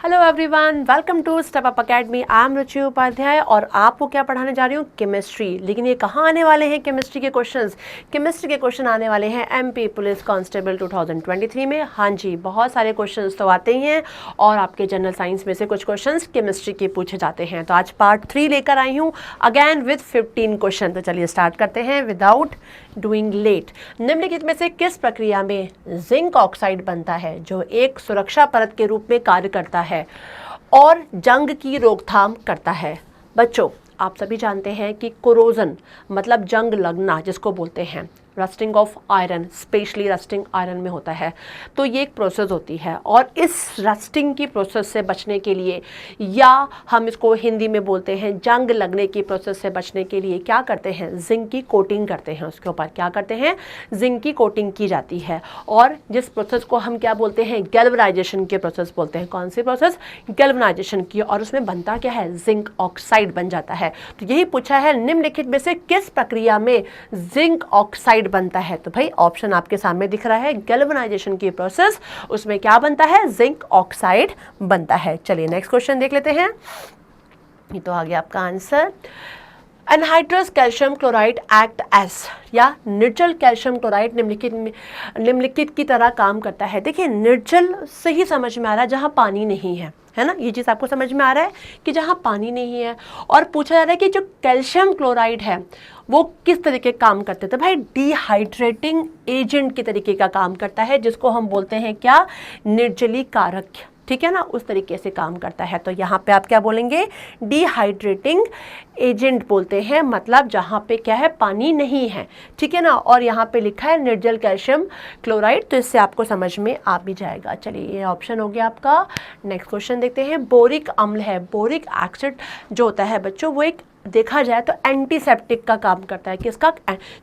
Hello everyone, welcome to step up academy. I am Ruchi Upadhyay और आपको क्या पढ़ाने जा रही हूँ, केमिस्ट्री। लेकिन ये कहाँ आने वाले हैं केमिस्ट्री के क्वेश्चंस? केमिस्ट्री के क्वेश्चन आने वाले हैं एमपी पुलिस कांस्टेबल 2023 में। हाँ जी, बहुत सारे क्वेश्चंस तो आते ही हैं और आपके जनरल साइंस में से कुछ क्वेश्चंस केमिस्ट्री के पूछे जाते हैं। तो आज पार्ट 3 लेकर आई हूँ अगेन विद 15 क्वेश्चन। तो चलिए स्टार्ट करते हैं विदाउट डूइंग लेट। निम्नलिखित में से किस प्रक्रिया में जिंक ऑक्साइड बनता है जो एक सुरक्षा परत के रूप में कार्य करता है और जंग की रोकथाम करता है? बच्चों, आप सभी जानते हैं कि कोरोजन मतलब जंग लगना जिसको बोलते हैं, rusting of iron, specially rusting iron में होता है। तो ये एक प्रोसेस होती है और इस रस्टिंग की प्रोसेस से बचने के लिए, या हम इसको हिंदी में बोलते हैं जंग लगने की प्रोसेस से बचने के लिए क्या करते हैं, जिंक की कोटिंग करते हैं। उसके ऊपर क्या करते हैं, जिंक की कोटिंग की जाती है। और जिस प्रोसेस को हम क्या बोलते हैं, गैल्वनाइजेशन के प्रोसेस बोलते हैं। कौन सी प्रोसेस? गैल्वनाइजेशन की। और उसमें बनता क्या है, जिंक ऑक्साइड बन जाता है। तो यही पूछा है निम्नलिखित में से किस प्रक्रिया में जिंक ऑक्साइड बनता है? तो भाई ऑप्शन आपके सामने दिख रहा है, गैल्वनाइजेशन की प्रोसेस, उसमें क्या बनता है, जिंक ऑक्साइड बनता है। चलिए नेक्स्ट क्वेश्चन देख लेते हैं। ये तो आ गया आपका answer. Anhydrous calcium chloride act S, या निर्जल कैल्शियम क्लोराइड निम्नलिखित की तरह काम करता है। देखिए, निर्जल से ही समझ में आ रहा है जहां पानी नहीं है ना। ये चीज़ आपको समझ में आ रहा है कि जहाँ पानी नहीं है। और पूछा जा रहा है कि जो कैल्शियम क्लोराइड है वो किस तरीके काम करते थे? भाई डिहाइड्रेटिंग एजेंट के तरीके का काम करता है, जिसको हम बोलते हैं क्या, निर्जलीकारक। ठीक है ना, उस तरीके से काम करता है। तो यहाँ पे आप क्या बोलेंगे, डिहाइड्रेटिंग एजेंट बोलते हैं, मतलब जहाँ पे क्या है, पानी नहीं है। ठीक है ना। और यहाँ पे लिखा है निर्जल कैल्शियम क्लोराइड, तो इससे आपको समझ में आ भी जाएगा। चलिए ये ऑप्शन हो गया आपका। नेक्स्ट क्वेश्चन देखते हैं। बोरिक अम्ल है, बोरिक एसिड जो होता है बच्चों, वो एक देखा जाए तो एंटीसेप्टिक का काम करता है। किसका?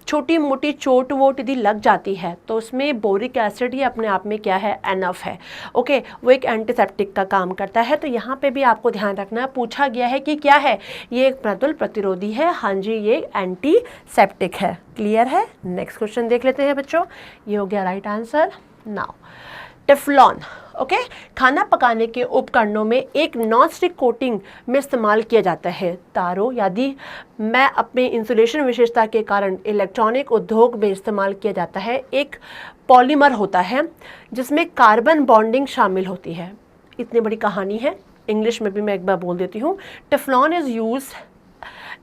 छोटी मोटी चोट वोट यदि लग जाती है तो उसमें बोरिक एसिड ही अपने आप में क्या है, एनफ है। ओके, वो एक एंटीसेप्टिक का काम करता है। तो यहाँ पे भी आपको ध्यान रखना है, पूछा गया है कि क्या है, ये एक मृदुल प्रतिरोधी है। हाँ जी, ये एंटीसेप्टिक है। क्लियर है। नेक्स्ट क्वेश्चन देख लेते हैं बच्चों। ये हो गया right answer. Now Teflon, okay, खाना पकाने के उपकरणों में एक नॉन स्टिक कोटिंग में इस्तेमाल किया जाता है। तारों यदि मैं अपने इंसुलेशन विशेषता के कारण इलेक्ट्रॉनिक उद्योग में इस्तेमाल किया जाता है, एक पॉलीमर होता है जिसमें कार्बन बॉन्डिंग शामिल होती है। इतनी बड़ी कहानी है, इंग्लिश में भी मैं एक बार बोल देती हूँ। Teflon is use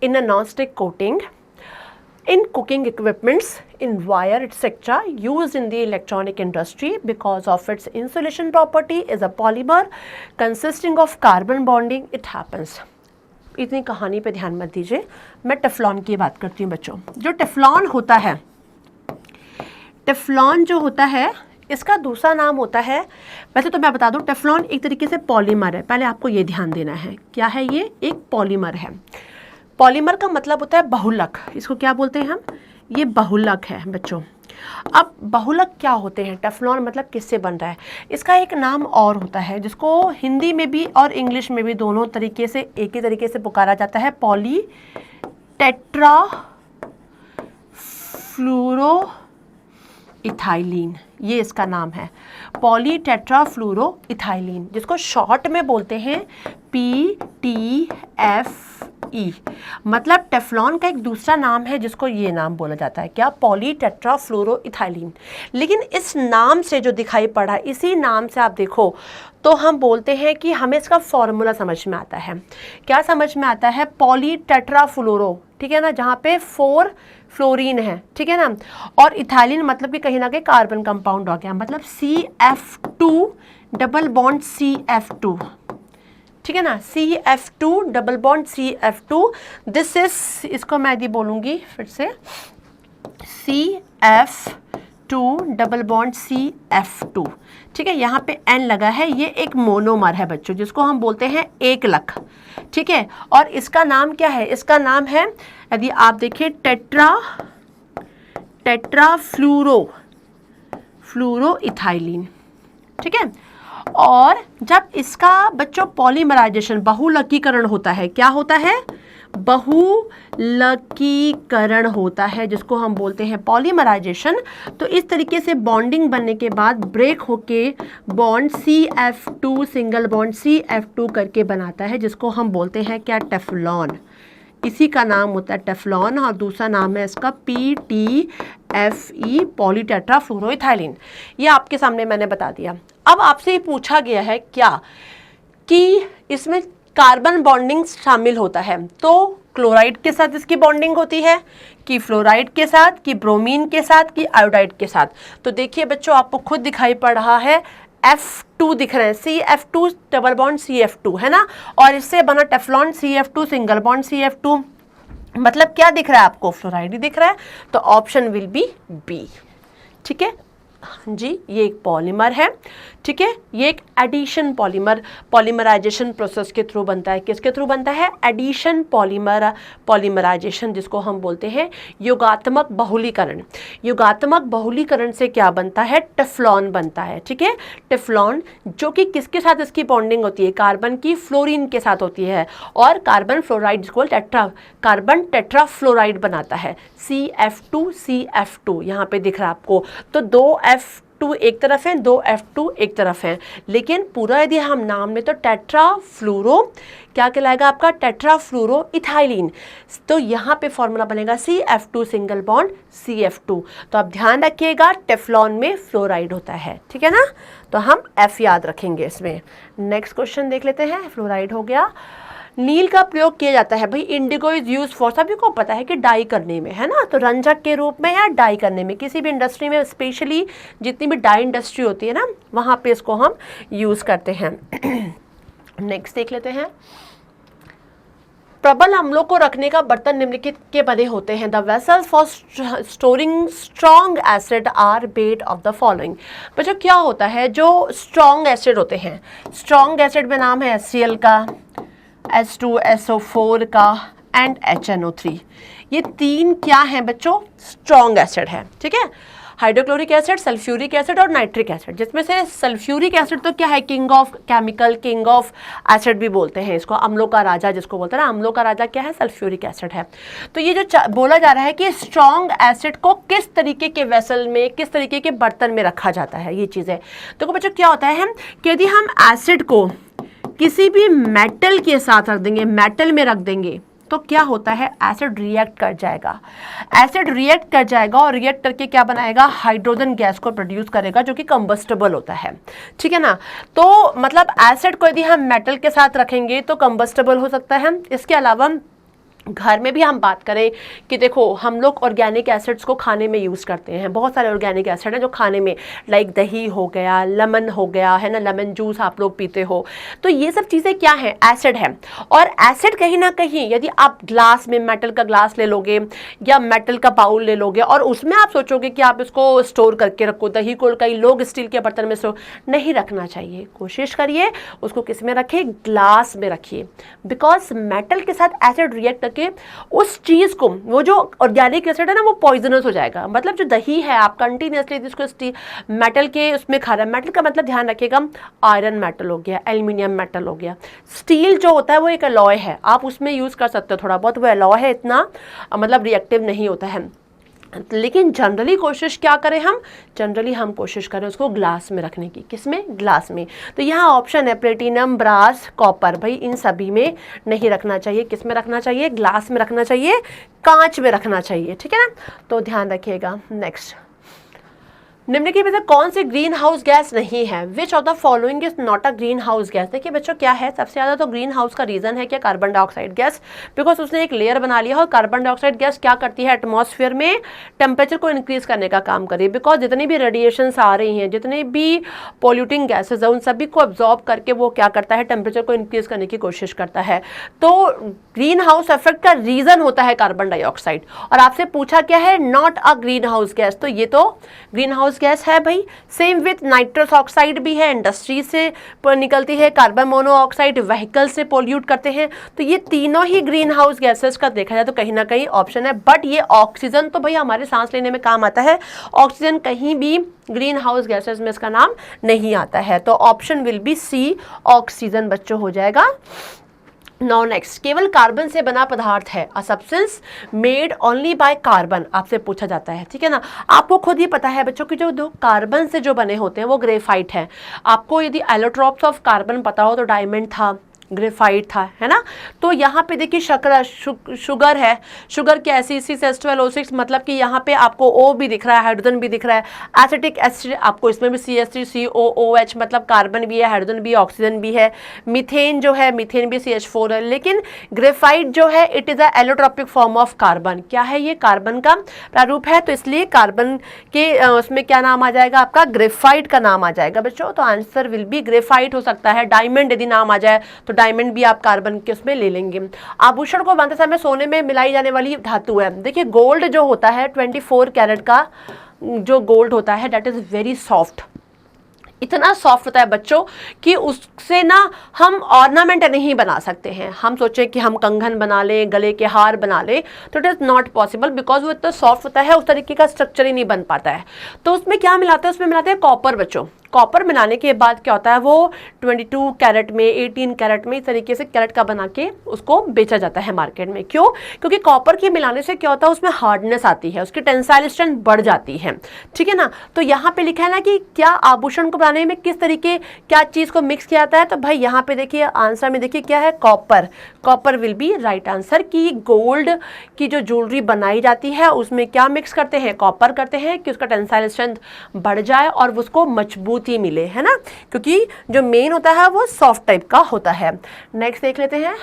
in a non stick coating in cooking equipments, in wire etc. used in the electronic industry because of its insulation property is a polymer consisting of carbon bonding. It happens. इतनी कहानी पे ध्यान मत दीजिए, मैं Teflon की बात करती हूँ बच्चों। जो टेफ्लॉन होता है, टेफ्लॉन जो होता है इसका दूसरा नाम होता है, वैसे तो मैं बता दूँ, टेफ्लॉन एक तरीके से पॉलीमर है। पहले आपको ये ध्यान देना है, क्या है ये, एक पॉलीमर है। पॉलीमर का मतलब होता है बहुलक। इसको क्या बोलते हैं हम, ये बहुलक है बच्चों। अब बहुलक क्या होते हैं, टेफ्लॉन मतलब किससे बन रहा है, इसका एक नाम और होता है जिसको हिंदी में भी और इंग्लिश में भी दोनों तरीके से एक ही तरीके से पुकारा जाता है, पॉली टेट्रा फ्लूरो इथाइलिन। ये इसका नाम है, पॉली टेट्रा फ्लूरो इथाइलिन, जिसको शॉर्ट में बोलते हैं PTFE। मतलब टेफ्लॉन का एक दूसरा नाम है जिसको ये नाम बोला जाता है, क्या, पॉली टेट्रा फ्लूरो इथाइलिन। लेकिन इस नाम से जो दिखाई पड़ा, इसी नाम से आप देखो तो हम बोलते हैं कि हमें इसका फॉर्मूला समझ में आता है। क्या समझ में आता है, पॉली टेट्रा फ्लूरो, ठीक है ना, जहाँ पे 4 फ्लोरीन है, ठीक है ना, और इथाइलिन मतलब कि कहीं ना कहीं कार्बन कंपाउंड हो गया, मतलब CF2 डबल बॉन्ड CF2, ठीक है ना, CF2 double bond CF2। This is, इसको मैं यदि बोलूँगी फिर से, CF2 डबल बॉन्ड CF2, ठीक है, यहाँ पे N लगा है, ये एक मोनोमर है बच्चों, जिसको हम बोलते हैं एकलक, ठीक है। और इसका नाम क्या है, इसका नाम है, यदि आप देखिए, टेट्रा फ्लूरो इथाइलिन, ठीक है। और जब इसका बच्चों पॉलीमराइजेशन, बहुलकीकरण होता है, क्या होता है, बहुलकीकरण होता है जिसको हम बोलते हैं पॉलीमराइजेशन। तो इस तरीके से बॉन्डिंग बनने के बाद ब्रेक होके bond CF2 single bond CF2 करके बनाता है जिसको हम बोलते हैं क्या, टेफ्लॉन। इसी का नाम होता है टेफ्लॉन और दूसरा नाम है इसका PTFE पॉलीटेट्राफ्लोरोइथाइलिन। ये आपके सामने मैंने बता दिया। अब आपसे ये पूछा गया है क्या कि इसमें कार्बन बॉन्डिंग शामिल होता है, तो क्लोराइड के साथ इसकी बॉन्डिंग होती है कि फ्लोराइड के साथ कि ब्रोमीन के साथ कि आयोडाइड के साथ। तो देखिए बच्चों, आपको खुद दिखाई पड़ रहा है F2 दिख रहे हैं, CF2 डबल बॉन्ड CF2 है ना, और इससे बना Teflon CF2 single bond CF2, मतलब क्या दिख रहा है आपको, फ्लोराइड ही दिख रहा है। तो ऑप्शन विल बी बी। ठीक है जी, ये एक पॉलीमर है। ठीक है, ये एक एडिशन पॉलीमर, पॉलीमराइजेशन प्रोसेस के थ्रू बनता है। किसके थ्रू बनता है, एडिशन पॉलीमराइजेशन, जिसको हम बोलते हैं योगात्मक बहुलीकरण। योगात्मक बहुलीकरण से क्या बनता है, टेफ्लॉन बनता है। ठीक है, टेफ्लॉन जो कि किसके साथ इसकी बॉन्डिंग होती है, कार्बन की फ्लोरीन के साथ होती है, और कार्बन फ्लोराइड जिसको कार्बन टेट्राफ्लोराइड बनाता है, CF2 यहाँ पे दिख रहा है आपको। तो 2 F2 एक तरफ है, 2 F2 एक तरफ है, लेकिन पूरा यदि हम नाम लें तो टेट्राफ्लोरो क्या कहलाएगा आपका, टेट्राफ्लोरो इथाइलिन। तो यहाँ पे फॉर्मूला बनेगा CF2 सिंगल बॉन्ड CF2। तो आप ध्यान रखिएगा टेफ्लॉन में फ्लोराइड होता है। ठीक है ना, तो हम F याद रखेंगे इसमें। नेक्स्ट क्वेश्चन देख लेते हैं। फ्लोराइड हो गया। नील का प्रयोग किया जाता है भाई, इंडिगो इज यूज फॉर, सभी को पता है कि डाई करने में, है ना, तो रंजक के रूप में या डाई करने में, किसी भी इंडस्ट्री में, स्पेशली जितनी भी डाई इंडस्ट्री होती है ना, वहाँ पे इसको हम यूज करते हैं। नेक्स्ट देख लेते हैं। प्रबल अम्लों को रखने का बर्तन निम्नलिखित के बने होते हैं। The vessels for storing strong acid are bed of the following. बच्चों क्या होता है, जो स्ट्रॉन्ग एसिड होते हैं, स्ट्रॉन्ग एसिड में नाम है HCl का, H2SO4 का एंड HNO3। ये तीन क्या हैं बच्चों, स्ट्रॉन्ग एसिड है। ठीक है, हाइड्रोक्लोरिक एसिड, सल्फ्यूरिक एसिड और नाइट्रिक एसिड, जिसमें से सल्फ्यूरिक एसिड तो क्या है, king of chemical, king of acid भी बोलते हैं इसको, अम्लों का राजा जिसको बोलते हैं ना, अम्लों का राजा क्या है, सल्फ्यूरिक एसिड है। तो ये जो बोला जा रहा है कि स्ट्रॉन्ग एसिड को किस तरीके के वेसल में, किस तरीके के बर्तन में रखा जाता है, ये चीज़ें। तो बच्चों क्या होता है कि यदि हम एसिड को किसी भी मेटल के साथ रख देंगे, मेटल में रख देंगे, तो क्या होता है, एसिड रिएक्ट कर जाएगा। एसिड रिएक्ट कर जाएगा और रिएक्ट करके क्या बनाएगा, हाइड्रोजन गैस को प्रोड्यूस करेगा जो कि कंबस्टेबल होता है। ठीक है ना, तो मतलब एसिड को यदि हम मेटल के साथ रखेंगे तो कंबस्टेबल हो सकता है। इसके अलावा घर में भी हम बात करें कि देखो हम लोग ऑर्गेनिक एसिड्स को खाने में यूज़ करते हैं, बहुत सारे ऑर्गेनिक एसिड हैं जो खाने में, लाइक दही हो गया, लेमन हो गया, है ना, लेमन जूस आप लोग पीते हो, तो ये सब चीज़ें क्या हैं, एसिड है। और एसिड कहीं ना कहीं यदि आप ग्लास में, मेटल का ग्लास ले लोगे या मेटल का बाउल ले लोगे और उसमें आप सोचोगे कि आप इसको स्टोर करके रखो, दही को कई लोग स्टील के बर्तन में नहीं रखना चाहिए, कोशिश करिए उसको किस में रखिए, ग्लास में रखिए, बिकॉज मेटल के साथ एसिड रिएक्ट के उस चीज को, वो जो ऑर्गेनिक एसिड है ना, वो पॉइजनस हो जाएगा। मतलब जो दही है आप कंटिन्यूसली जिसको मेटल के उसमें खा रहे हैं, मेटल का मतलब ध्यान रखिएगा, आयरन मेटल हो गया, एल्यूमिनियम मेटल हो गया, स्टील जो होता है वो एक अलॉय है, आप उसमें यूज कर सकते हो थोड़ा बहुत, वो अलॉय है, इतना मतलब रिएक्टिव नहीं होता है। लेकिन जनरली कोशिश क्या करें हम, जनरली हम कोशिश करें उसको ग्लास में रखने की, किसमें, ग्लास में। तो यहाँ ऑप्शन है प्लेटिनम, ब्रास, कॉपर, भाई इन सभी में नहीं रखना चाहिए, किस में रखना चाहिए, ग्लास में रखना चाहिए, कांच में रखना चाहिए। ठीक है ना, तो ध्यान रखिएगा। नेक्स्ट, निम्नलिखित में से कौन सी ग्रीन हाउस गैस नहीं है, which of the following is not a green house gas. देखिए बच्चों क्या है, सबसे ज़्यादा तो ग्रीन हाउस का रीजन है क्या, कार्बन डाइऑक्साइड गैस, बिकॉज उसने एक लेयर बना लिया और कार्बन डाइऑक्साइड गैस क्या करती है, एटमॉस्फेयर में टेम्परेचर को इंक्रीज करने का काम करी, बिकॉज जितनी भी रेडिएशंस आ रही हैं, जितनी भी पॉल्यूटिंग गैसेज है, उन सभी को अब्जॉर्ब करके वो क्या करता है, टेम्परेचर को इंक्रीज करने की कोशिश करता है। तो ग्रीन हाउस इफेक्ट का रीजन होता है कार्बन डाइऑक्साइड, और आपसे पूछा क्या है, not a green house gas, तो ये तो ग्रीन हाउस गैस है भाई। सेम विथ नाइट्रस ऑक्साइड भी है, इंडस्ट्री से निकलती है, कार्बन मोनोऑक्साइड व्हीकल से पोल्यूट करते हैं, तो ये तीनों ही ग्रीन हाउस गैसेस का देखा जाए तो कहीं ना कहीं ऑप्शन है। बट ये ऑक्सीजन तो भाई हमारे सांस लेने में काम आता है, ऑक्सीजन कहीं भी ग्रीन हाउस गैसेस में इसका नाम नहीं आता है, तो option will be C, oxygen बच्चों हो जाएगा। नाउ नेक्स्ट, केवल कार्बन से बना पदार्थ है, a substance made only by carbon, आपसे पूछा जाता है, ठीक है ना। आपको खुद ही पता है बच्चों कि जो दो कार्बन से जो बने होते हैं वो ग्रेफाइट है। आपको यदि एलोट्रॉप्स ऑफ कार्बन पता हो तो डायमंड था, ग्रेफाइट था, है ना। तो यहाँ पे देखिए शर्करा शुगर है, शुगर की एसिड C12O6, मतलब कि यहाँ पे आपको O भी दिख रहा है, हाइड्रोजन भी दिख रहा है। एसिटिक एसिड आपको इसमें भी CH3COOH, मतलब कार्बन भी है, हाइड्रोजन भी है, ऑक्सीजन भी है। मीथेन जो है, मीथेन भी CH4 है। लेकिन ग्रेफाइट जो है it is a allotropic form of carbon. क्या है ये? कार्बन का प्रारूप है, तो इसलिए कार्बन के उसमें क्या नाम आ जाएगा आपका? ग्रेफाइट का नाम आ जाएगा बच्चों। तो आंसर विल बी ग्रेफाइट हो सकता है। डायमंड यदि नाम आ जाए तो डायमंड भी आप कार्बन के उसमें ले लेंगे। आभूषण को बांधते समय सोने में मिलाई जाने वाली धातु है। देखिए गोल्ड जो होता है 24 कैरेट का जो गोल्ड होता है दैट इज वेरी सॉफ्ट, इतना सॉफ्ट होता है बच्चों कि उससे ना हम ऑर्नामेंट नहीं बना सकते हैं। हम सोचें कि हम कंगन बना लें, गले के हार बना लें, तो it is not possible, because वो इतना सॉफ्ट होता है, उस तरीके का स्ट्रक्चर ही नहीं बन पाता है। तो उसमें क्या मिलाते हैं? उसमें मिलाते हैं कॉपर बच्चों। कॉपर मिलाने के बाद क्या होता है, वो 22 कैरेट में, 18 कैरेट में, इस तरीके से कैरेट का बना के उसको बेचा जाता है मार्केट में। क्यों? क्योंकि कॉपर के मिलाने से क्या होता है, उसमें हार्डनेस आती है, उसकी टेंसाइल स्ट्रेंथ बढ़ जाती है, ठीक है ना। तो यहाँ पे लिखा है ना कि क्या आभूषण को बनाने में किस तरीके क्या चीज़ को मिक्स किया जाता है, तो भाई यहाँ पे देखिए आंसर में देखिए क्या है, copper. Copper will be right answer. कि गोल्ड की जो ज्वेलरी बनाई जाती है उसमें क्या मिक्स करते हैं? कॉपर करते हैं, कि उसका टेंसाइल स्ट्रेंथ बढ़ जाए और उसको मजबूती मिले, है ना, क्योंकि जो मेन होता है वो सॉफ्ट टाइप का होता है। नेक्स्ट देख लेते हैं,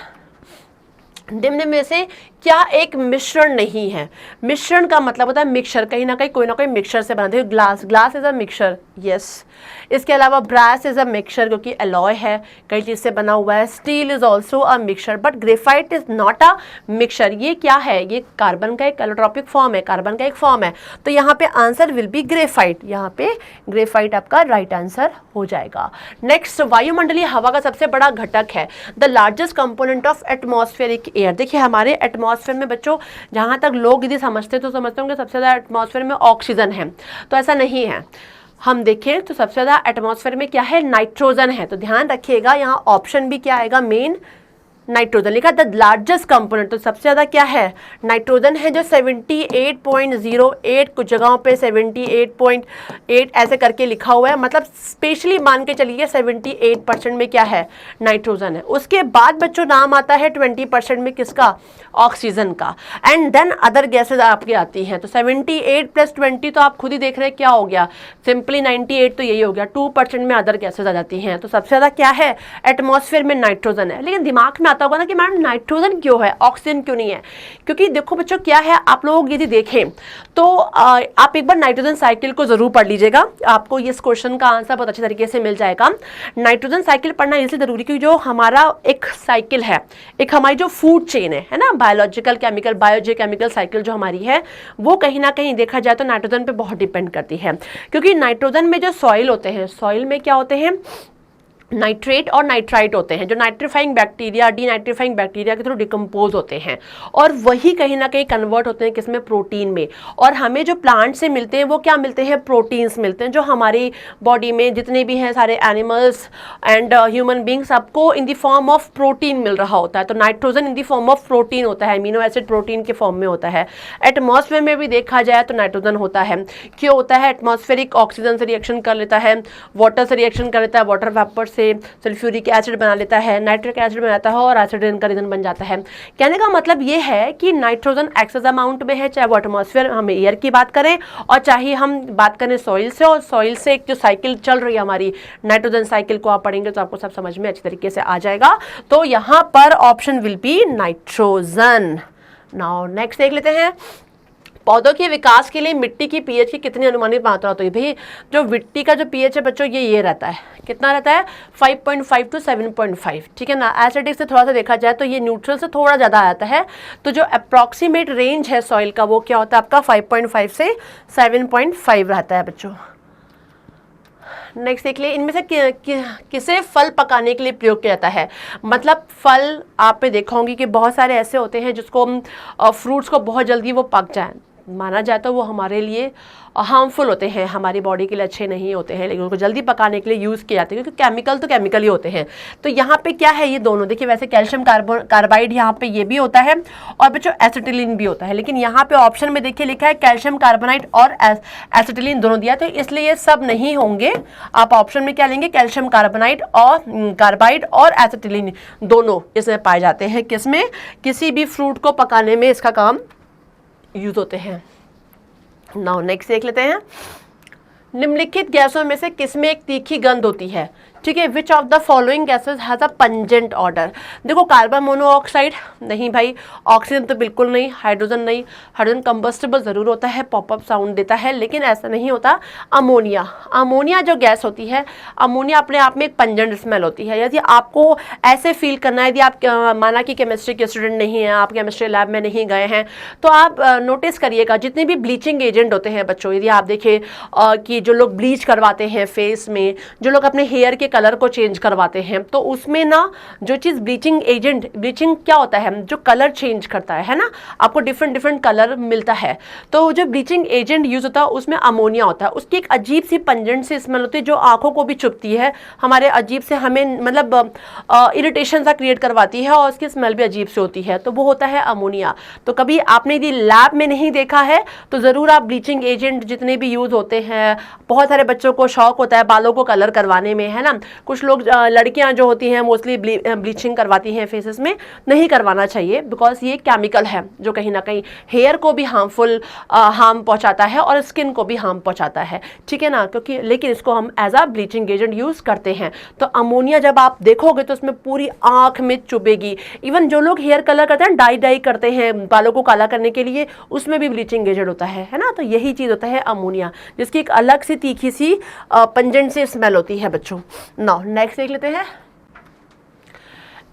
निम्न में से क्या एक मिश्रण नहीं है? मिश्रण का मतलब होता है मिक्सचर, कहीं ना कहीं कोई ना कोई मिक्सचर से बनाते हैं। Glass, glass is a mixture, yes. इसके अलावा ब्रास इज अ मिक्सचर क्योंकि एलॉय है, कई चीज़ से बना हुआ है। Steel is also a mixture, but graphite is not a mixture. ये क्या है? ये कार्बन का एक एलोट्रॉपिक फॉर्म है, कार्बन का एक फॉर्म है। तो यहाँ पे आंसर विल बी ग्रेफाइट। यहाँ पे ग्रेफाइट आपका राइट आंसर हो जाएगा। नेक्स्ट, वायुमंडलीय हवा का सबसे बड़ा घटक है, the largest component of atmospheric air. देखिए हमारे एटमॉस्फेयर में बच्चों, जहाँ तक लोग यदि समझते तो समझते होंगे सबसे ज़्यादा एटमॉस्फेयर में ऑक्सीजन है, तो ऐसा नहीं है। हम देखें तो सबसे ज़्यादा एटमॉस्फेयर में क्या है? नाइट्रोजन है। तो ध्यान रखिएगा यहाँ ऑप्शन भी क्या आएगा? मेन नाइट्रोजन लिखा, द लार्जेस्ट कंपोनेंट, तो सबसे ज़्यादा क्या है? नाइट्रोजन है, जो 78.08, कुछ जगहों पे 78.8 ऐसे करके लिखा हुआ है, मतलब स्पेशली मान के चलिए 78% में क्या है? नाइट्रोजन है। उसके बाद बच्चों नाम आता है 20% में किसका? ऑक्सीजन का। एंड देन अदर गैसेज आपकी आती हैं। तो 78 + 20 तो आप खुद ही देख रहे हैं क्या हो गया, सिंपली 98 तो यही हो गया। 2% में अदर गैसेज आ जाती हैं। तो सबसे ज़्यादा क्या है? एटमॉस्फेयर में नाइट्रोजन है। लेकिन दिमाग में आता होगा ना कि मैडम नाइट्रोजन क्यों है, ऑक्सीजन क्यों नहीं है? क्योंकि देखो बच्चों क्या है, आप लोग यदि देखें तो आप एक बार नाइट्रोजन साइकिल को जरूर पढ़ लीजिएगा, आपको इस क्वेश्चन का आंसर बहुत अच्छे तरीके से मिल जाएगा। नाइट्रोजन साइकिल पढ़ना इसलिए जरूरी क्योंकि जो हमारा एक साइकिल है, एक हमारी जो फूड चेन है ना, बायोलॉजिकल केमिकल बायोजियोकेमिकल साइकिल जो हमारी है, वो कहीं ना कहीं देखा जाए तो नाइट्रोजन पे बहुत डिपेंड करती है। क्योंकि नाइट्रोजन में जो सॉइल होते हैं, सॉइल में क्या होते हैं? नाइट्रेट और नाइट्राइट होते हैं, जो नाइट्रीफाइंग बैक्टीरिया, डीनाइट्रीफाइंग बैक्टीरिया के थ्रू डिकम्पोज होते हैं, और वही कहीं ना कहीं कन्वर्ट होते हैं किसमें? प्रोटीन में। और हमें जो प्लांट से मिलते हैं वो क्या मिलते हैं? प्रोटीन्स मिलते हैं, जो हमारी बॉडी में जितने भी हैं सारे एनिमल्स एंड ह्यूमन बींग्स, सबको in the form of protein मिल रहा होता है। तो nitrogen in the form of protein होता है, अमीनो एसिड प्रोटीन के फॉर्म में होता है। एटमॉस्फेयर में भी देखा जाए तो नाइट्रोजन होता है। क्यों होता है? एटमॉस्फेरिक ऑक्सीजन से रिएक्शन कर लेता है, वाटर से रिएक्शन कर लेता है, वाटर वेपर से सल्फ्यूरिक एसिड बना लेता है, नाइट्रिक एसिड बनाता है और एसिड का रीजन बन जाता है। कहने का मतलब ये है कि नाइट्रोजन एक्सेस अमाउंट में है, चाहे वो एटमॉस्फेयर हम एयर की बात करें और चाहे हम बात करें सॉइल से। और सॉइल से एक जो साइकिल चल रही है हमारी नाइट्रोजन साइकिल को आप पढ़ेंगे तो आपको सब समझ में अच्छी तरीके से आ जाएगा। तो यहाँ पर option will B nitrogen. Now next देख लेते हैं, पौधों के विकास के लिए मिट्टी की पीएच की कितनी अनुमानित मात्रा होती है? भाई जो मिट्टी का जो पीएच है बच्चों ये रहता है, कितना रहता है? 5.5 to 7.5, ठीक है ना। एसिडिक से थोड़ा सा देखा जाए तो ये न्यूट्रल से थोड़ा ज़्यादा आता है। तो जो अप्रॉक्सीमेट रेंज है सॉइल का वो क्या होता है आपका? 5.5 से 7.5 रहता है बच्चों। नेक्स्ट देख लिए, इनमें से किसे फल पकाने के लिए प्रयोग किया जाता है? मतलब फल आप पे देखा होंगे कि बहुत सारे ऐसे होते हैं जिसको फ्रूट्स को बहुत जल्दी वो पक जाए, माना जाए तो वो हमारे लिए हार्मफुल होते हैं, हमारी बॉडी के लिए अच्छे नहीं होते हैं, लेकिन उनको जल्दी पकाने के लिए यूज़ किए जाते हैं क्योंकि केमिकल तो केमिकल ही होते हैं। तो यहाँ पे क्या है, ये दोनों देखिए, वैसे कैल्शियम कार्बाइड यहाँ पे ये भी होता है और बच्चों एसिटिलीन भी होता है, लेकिन यहाँ पे ऑप्शन में देखिए लिखा है कैल्शियम कार्बोनाइड और एसिटिलीन दोनों दिया, तो इसलिए ये सब नहीं होंगे। आप ऑप्शन में क्या लेंगे, कैल्शियम कार्बोनाइड और कार्बाइड और एसिटिलीन दोनों इसमें पाए जाते हैं। किसमें, किसी भी फ्रूट को पकाने में इसका काम यूज होते हैं। नाउ नेक्स्ट देख लेते हैं, निम्नलिखित गैसों में से किसमें एक तीखी गंध होती है? ठीक है, which of the following gases has a pungent order? देखो, कार्बन मोनोऑक्साइड नहीं भाई, ऑक्सीजन तो बिल्कुल नहीं, हाइड्रोजन नहीं, हाइड्रोजन कंबस्टिबल ज़रूर होता है, पॉपअप साउंड देता है, लेकिन ऐसा नहीं होता। अमोनिया, अमोनिया जो गैस होती है, अमोनिया अपने आप में एक पंजेंट स्मेल होती है। यदि आपको ऐसे फील करना है, यदि आप माना कि केमिस्ट्री के स्टूडेंट नहीं हैं, आप केमिस्ट्री लैब में नहीं गए हैं, तो आप नोटिस करिएगा जितने भी ब्लीचिंग एजेंट होते हैं बच्चों, यदि आप देखें कि जो लोग ब्लीच करवाते हैं फेस में, जो लोग अपने हेयर के कलर को चेंज करवाते हैं, तो उसमें ना जो चीज़ ब्लीचिंग एजेंट, ब्लीचिंग क्या होता है, जो कलर चेंज करता है ना, आपको डिफरेंट डिफरेंट कलर मिलता है, तो जो ब्लीचिंग एजेंट यूज होता है उसमें अमोनिया होता है। उसकी एक अजीब सी पंजेंट सी स्मेल होती है जो आंखों को भी चुभती है, हमारे अजीब से हमें मतलब इरिटेशन सा क्रिएट करवाती है और उसकी स्मेल भी अजीब से होती है, तो वो होता है अमोनिया। तो कभी आपने यदि लैब में नहीं देखा है तो ज़रूर आप ब्लीचिंग एजेंट जितने भी यूज़ होते हैं, बहुत सारे बच्चों को शौक होता है बालों को कलर करवाने में, है ना, कुछ लोग लड़कियां जो होती हैं मोस्टली ब्लीचिंग करवाती हैं फेसेस में, नहीं करवाना चाहिए बिकॉज ये केमिकल है जो कहीं ना कहीं हेयर को भी हार्म पहुंचाता है और स्किन को भी हार्म पहुंचाता है, ठीक है ना, क्योंकि लेकिन इसको हम as a bleaching agent use करते हैं। तो अमोनिया जब आप देखोगे तो उसमें पूरी आँख में चुभेगी। इवन जो लोग हेयर कलर करते हैं, डाई करते हैं बालों को काला करने के लिए, उसमें भी ब्लीचिंग एजेंट होता है ना, तो यही चीज़ होता है अमोनिया, जिसकी एक अलग सी तीखी सी पंजेंट सी स्मेल होती है बच्चों। नाउ नेक्स्ट देख लेते हैं,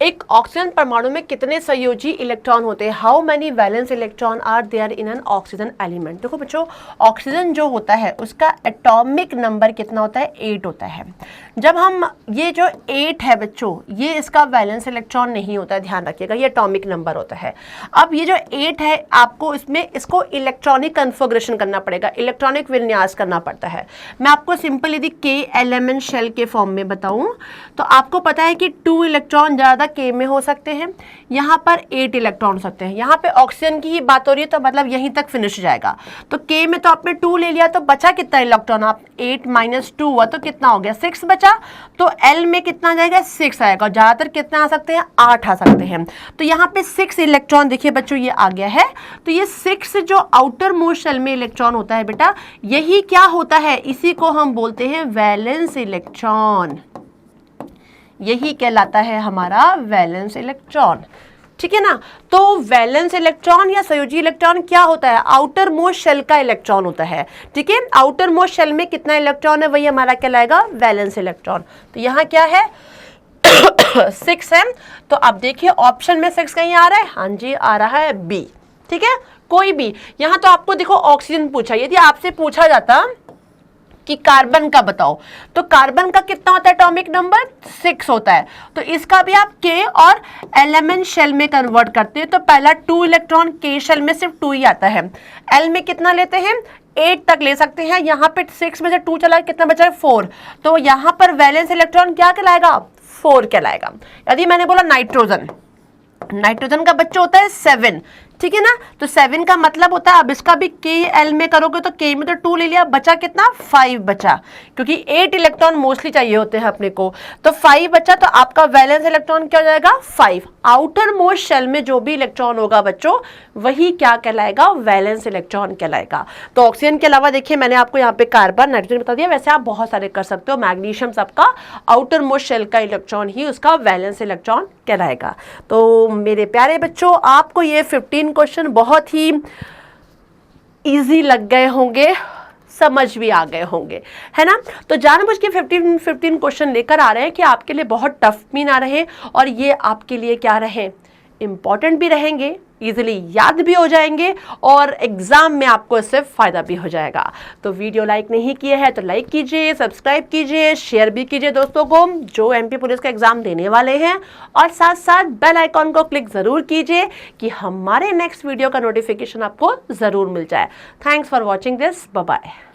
एक ऑक्सीजन परमाणु में कितने संयोजी इलेक्ट्रॉन होते हैं? How many valence electron are there in an oxygen element? देखो बच्चों, ऑक्सीजन जो होता है उसका एटॉमिक नंबर कितना होता है? 8 होता है। जब हम ये जो 8 है बच्चों, ये इसका वैलेंस इलेक्ट्रॉन नहीं होता है, ध्यान रखिएगा, ये एटॉमिक नंबर होता है। अब ये जो 8 है, आपको इसको इलेक्ट्रॉनिक कन्फिगरेशन करना पड़ेगा, इलेक्ट्रॉनिक विन्यास करना पड़ता है। मैं आपको सिंपल यदि के एलिमेंट शेल के फॉर्म में बताऊं तो आपको पता है कि 2 इलेक्ट्रॉन ज़्यादा के में हो सकते हैं, यहाँ पर 8 इलेक्ट्रॉन हो सकते हैं। यहाँ पे ऑक्सीजन की ही बात हो रही है तो मतलब यहीं तक फिनिश हो जाएगा। तो के में तो आपने 2 ले लिया, तो बचा कितना इलेक्ट्रॉन? आप 8 - 2 हुआ तो कितना हो गया? 6 बचा। तो एल में कितना जाएगा? 6 आएगा। ज़्यादातर कितने आ सकते हैं? 8 आ सकते हैं। तो यहाँ पे 6 इलेक्ट्रॉन देखिए बच्चों, ये आ गया है। तो ये 6 जो आउटर मोस्ट शेल में इलेक्ट्रॉन होता है बेटा, यही क्या होता है? इसी को हम बोलते हैं वैलेंस इलेक्ट्रॉन। यही कहलाता है हमारा वैलेंस इलेक्ट्रॉन, ठीक है ना। तो वैलेंस इलेक्ट्रॉन या संयोजी इलेक्ट्रॉन क्या होता है? आउटर मोस्ट शेल का इलेक्ट्रॉन होता है, ठीक है। आउटर मोस्ट शेल में कितना इलेक्ट्रॉन है वही हमारा कहलाएगा वैलेंस इलेक्ट्रॉन। तो यहाँ क्या है? 6 है। तो अब देखिए ऑप्शन में 6 कहीं आ रहा है? हाँ जी, आ रहा है बी, ठीक है, कोई भी। यहाँ तो आपको देखो ऑक्सीजन पूछा, यदि आपसे पूछा जाता कि कार्बन का बताओ, तो कार्बन का कितना होता है एटॉमिक नंबर? 6 होता है। तो इसका भी आप के और एलिमेंट शेल में कन्वर्ट करते हैं, तो पहला 2 इलेक्ट्रॉन के शेल में सिर्फ 2 ही आता है। एल में कितना लेते हैं? 8 तक ले सकते हैं। यहाँ पे 6 में से 2 चला, कितना बचा है? 4। तो यहाँ पर वैलेंस इलेक्ट्रॉन क्या कहलाएगा? 4 कहलाएगा। यदि मैंने बोला नाइट्रोजन, नाइट्रोजन का बच्चा होता है 7, ठीक है ना। तो 7 का मतलब होता है, अब इसका भी के एल में करोगे तो के में तो 2 ले लिया, बचा कितना? 5 बचा, क्योंकि 8 इलेक्ट्रॉन मोस्टली चाहिए होते हैं अपने को, तो 5 बचा। तो आपका वैलेंस इलेक्ट्रॉन क्या हो जाएगा? 5। आउटर मोस्ट शेल में जो भी इलेक्ट्रॉन होगा बच्चों, वही क्या कहलाएगा? वैलेंस इलेक्ट्रॉन कहलाएगा। तो ऑक्सीजन के अलावा देखिए मैंने आपको यहाँ पे कार्बन, नाइट्रोजन बता दिया, वैसे आप बहुत सारे कर सकते हो। मैग्नीशियम सबका आउटर मोस्ट शेल का इलेक्ट्रॉन ही उसका वैलेंस इलेक्ट्रॉन कहलाएगा। तो मेरे प्यारे बच्चों, आपको ये 15 क्वेश्चन बहुत ही इजी लग गए होंगे, समझ भी आ गए होंगे, है ना। तो जानबूझ के 15 क्वेश्चन लेकर आ रहे हैं कि आपके लिए बहुत टफ भी ना रहे और ये आपके लिए क्या रहे, इंपॉर्टेंट भी रहेंगे, इजीली याद भी हो जाएंगे और एग्जाम में आपको इससे फायदा भी हो जाएगा। तो वीडियो लाइक नहीं किए हैं तो लाइक कीजिए, सब्सक्राइब कीजिए, शेयर भी कीजिए दोस्तों को जो एमपी पुलिस का एग्जाम देने वाले हैं, और साथ साथ बेल आइकॉन को क्लिक जरूर कीजिए कि हमारे नेक्स्ट वीडियो का नोटिफिकेशन आपको जरूर मिल जाए। Thanks for watching this, bye bye.